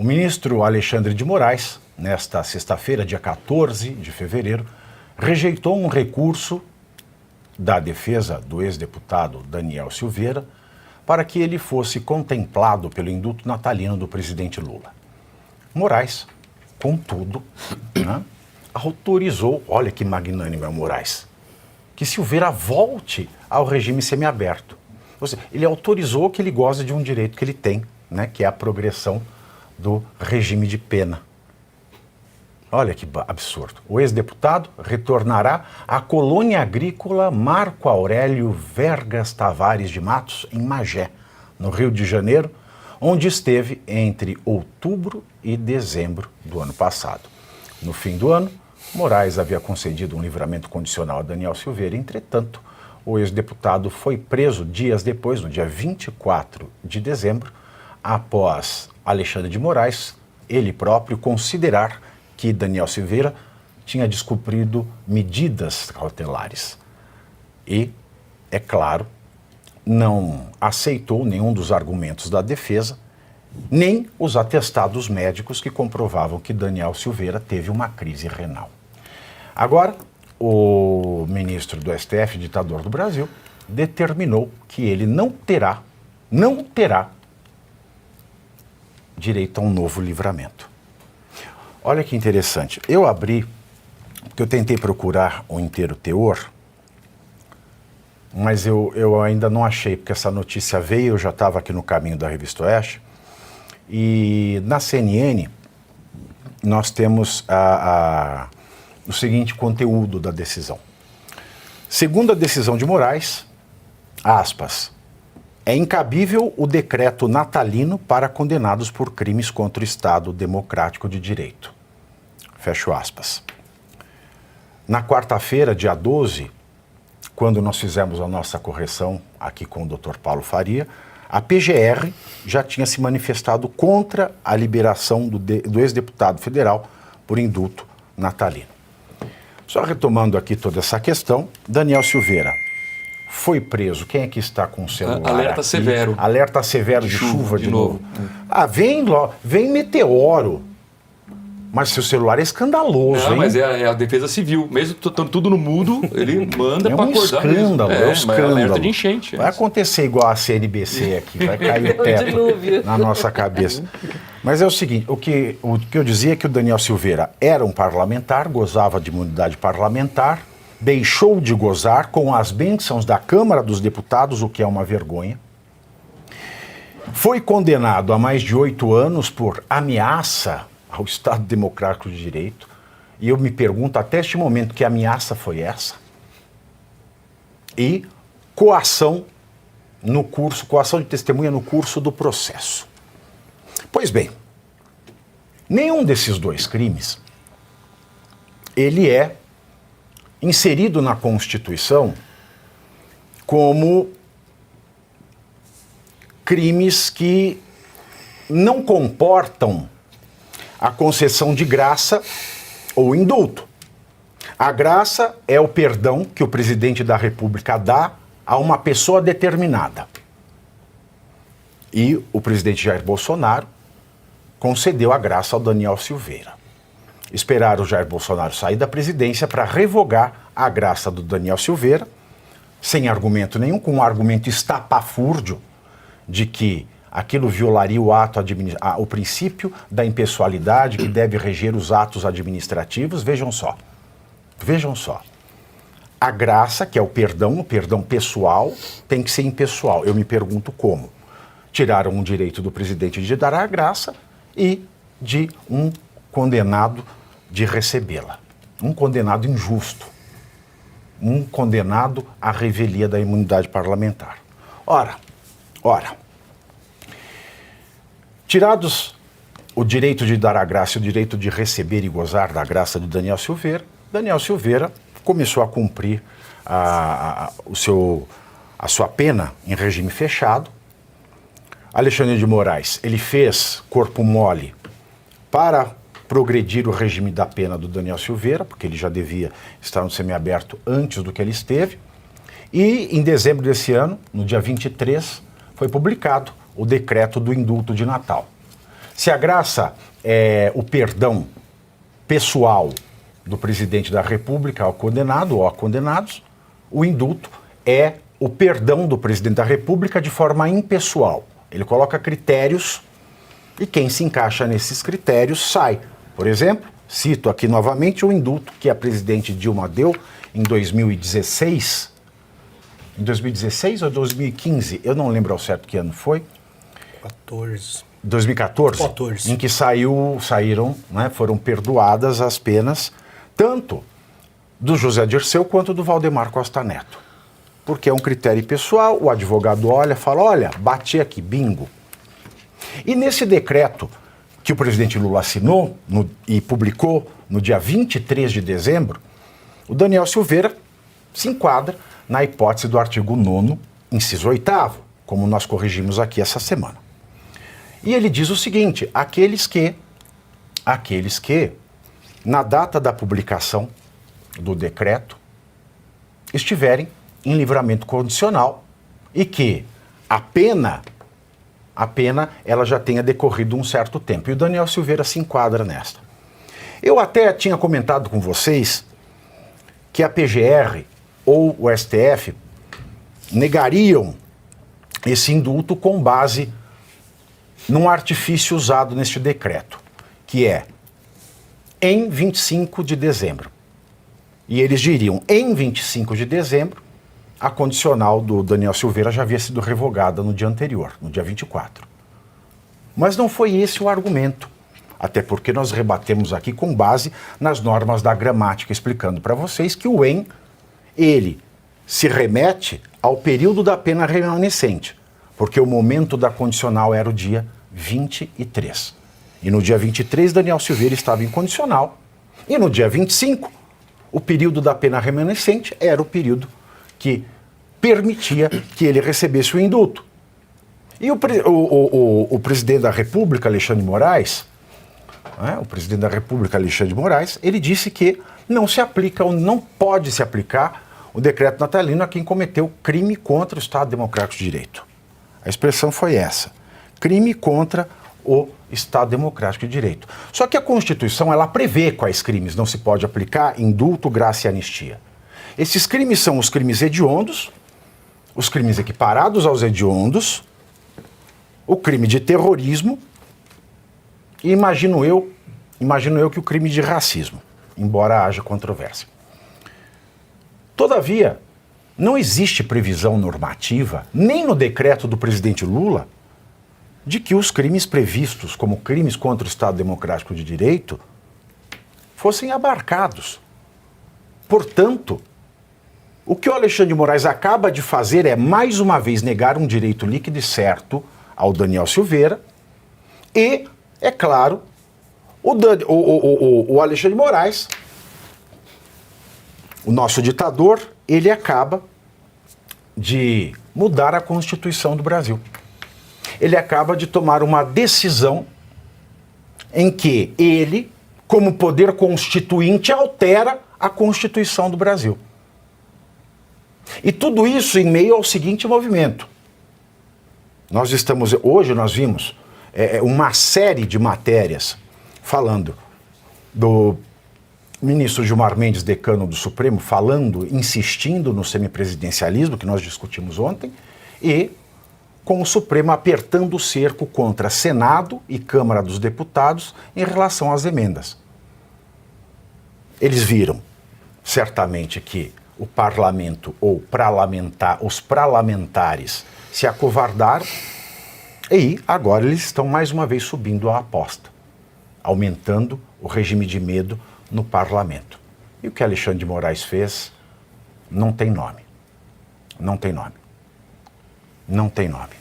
O ministro Alexandre de Moraes, nesta sexta-feira, dia 14 de fevereiro, rejeitou um recurso da defesa do ex-deputado Daniel Silveira para que ele fosse contemplado pelo indulto natalino do presidente Lula. Moraes, contudo, autorizou, olha que magnânimo é o Moraes, que Silveira volte ao regime semiaberto. Ou seja, ele autorizou que ele goze de um direito que ele tem, que é a progressão do regime de pena. Olha que absurdo. O ex-deputado retornará à colônia agrícola Marco Aurélio Vergas Tavares de Matos, em Magé, no Rio de Janeiro, onde esteve entre outubro e dezembro do ano passado. No fim do ano, Moraes havia concedido um livramento condicional a Daniel Silveira. Entretanto, o ex-deputado foi preso dias depois, no dia 24 de dezembro, após Alexandre de Moraes, ele próprio, considerar que Daniel Silveira tinha descumprido medidas cautelares. E, é claro, não aceitou nenhum dos argumentos da defesa, nem os atestados médicos que comprovavam que Daniel Silveira teve uma crise renal. Agora, o ministro do STF, ditador do Brasil, determinou que ele não terá direito a um novo livramento. Olha que interessante. Eu abri, porque eu tentei procurar o inteiro teor, mas eu ainda não achei, porque essa notícia veio, eu já estava aqui no caminho da Revista Oeste, e na CNN nós temos o seguinte conteúdo da decisão. Segundo a decisão de Moraes, aspas, é incabível o decreto natalino para condenados por crimes contra o Estado Democrático de Direito. Fecho aspas. Na quarta-feira, dia 12, quando nós fizemos a nossa correção aqui com o Dr. Paulo Faria, a PGR já tinha se manifestado contra a liberação do ex-deputado federal por indulto natalino. Só retomando aqui toda essa questão, Daniel Silveira foi preso. Quem é que está com o celular Alerta aqui? severo. Alerta severo de chuva de novo. Vem meteoro. Mas seu celular é escandaloso, Não, hein? mas é a defesa civil. Mesmo estando tudo no mudo, ele manda para acordar mesmo. É um escândalo. É alerta de enchente. Vai acontecer igual a CNBC aqui, vai cair o teto na nossa cabeça. Mas é o seguinte, o que eu dizia é que o Daniel Silveira era um parlamentar, gozava de imunidade parlamentar, deixou de gozar com as bênçãos da Câmara dos Deputados, o que é uma vergonha. Foi condenado a mais de 8 anos por ameaça ao Estado Democrático de Direito. E eu me pergunto, até este momento, que ameaça foi essa? E coação de testemunha no curso do processo. Pois bem, nenhum desses dois crimes, ele é inserido na Constituição como crimes que não comportam a concessão de graça ou indulto. A graça é o perdão que o presidente da República dá a uma pessoa determinada. E o presidente Jair Bolsonaro concedeu a graça ao Daniel Silveira. Esperaram o Jair Bolsonaro sair da presidência para revogar a graça do Daniel Silveira, sem argumento nenhum, com um argumento estapafúrdio de que aquilo violaria o princípio da impessoalidade que deve reger os atos administrativos. Vejam só. A graça, que é o perdão pessoal, tem que ser impessoal. Eu me pergunto como. Tiraram o direito do presidente de dar a graça e de um condenado de recebê-la. Um condenado injusto. Um condenado à revelia da imunidade parlamentar. Ora, tirados o direito de dar a graça e o direito de receber e gozar da graça de Daniel Silveira começou a cumprir a sua pena em regime fechado. Alexandre de Moraes, ele fez corpo mole para progredir o regime da pena do Daniel Silveira, porque ele já devia estar no semiaberto antes do que ele esteve. E em dezembro desse ano, no dia 23, foi publicado o decreto do indulto de Natal. Se a graça é o perdão pessoal do presidente da República ao condenado ou a condenados, o indulto é o perdão do presidente da República de forma impessoal. Ele coloca critérios e quem se encaixa nesses critérios sai. Por exemplo, cito aqui novamente o indulto que a presidente Dilma deu em 2016. Em 2016 ou 2015? Eu não lembro ao certo que ano foi. 2014, em que saíram, né, foram perdoadas as penas, tanto do José Dirceu quanto do Valdemar Costa Neto. Porque é um critério pessoal, o advogado olha e fala, olha, bati aqui, bingo. E nesse decreto que o presidente Lula assinou e publicou no dia 23 de dezembro, o Daniel Silveira se enquadra na hipótese do artigo 9º, inciso 8º, como nós corrigimos aqui essa semana. E ele diz o seguinte, aqueles que, na data da publicação do decreto, estiverem em livramento condicional e que a pena ela já tenha decorrido um certo tempo. E o Daniel Silveira se enquadra nesta. Eu até tinha comentado com vocês que a PGR ou o STF negariam esse indulto com base num artifício usado neste decreto, que é em 25 de dezembro. E eles diriam, em 25 de dezembro, a condicional do Daniel Silveira já havia sido revogada no dia anterior, no dia 24. Mas não foi esse o argumento, até porque nós rebatemos aqui com base nas normas da gramática, explicando para vocês que o em, ele se remete ao período da pena remanescente, porque o momento da condicional era o dia 23. E no dia 23, Daniel Silveira estava em condicional. E no dia 25, o período da pena remanescente era o período que permitia que ele recebesse o indulto. E o presidente da República, Alexandre de Moraes, ele disse que não se aplica ou não pode se aplicar o decreto natalino a quem cometeu crime contra o Estado Democrático de Direito. A expressão foi essa, crime contra o Estado Democrático de Direito. Só que a Constituição, ela prevê quais crimes não se pode aplicar indulto, graça e anistia. Esses crimes são os crimes hediondos, os crimes equiparados aos hediondos, o crime de terrorismo e imagino eu que o crime de racismo, embora haja controvérsia. Todavia, não existe previsão normativa, nem no decreto do presidente Lula, de que os crimes previstos como crimes contra o Estado Democrático de Direito fossem abarcados. Portanto, o que o Alexandre de Moraes acaba de fazer é, mais uma vez, negar um direito líquido e certo ao Daniel Silveira e, é claro, o Alexandre de Moraes, o nosso ditador, ele acaba de mudar a Constituição do Brasil. Ele acaba de tomar uma decisão em que ele, como poder constituinte, altera a Constituição do Brasil. E tudo isso em meio ao seguinte movimento. Hoje nós vimos uma série de matérias falando do ministro Gilmar Mendes, decano do Supremo, insistindo no semipresidencialismo, que nós discutimos ontem, e com o Supremo apertando o cerco contra Senado e Câmara dos Deputados em relação às emendas. Eles viram, certamente, que o parlamento ou os parlamentares se acovardaram e agora eles estão mais uma vez subindo a aposta, aumentando o regime de medo no parlamento. E o que Alexandre de Moraes fez não tem nome. Não tem nome. Não tem nome.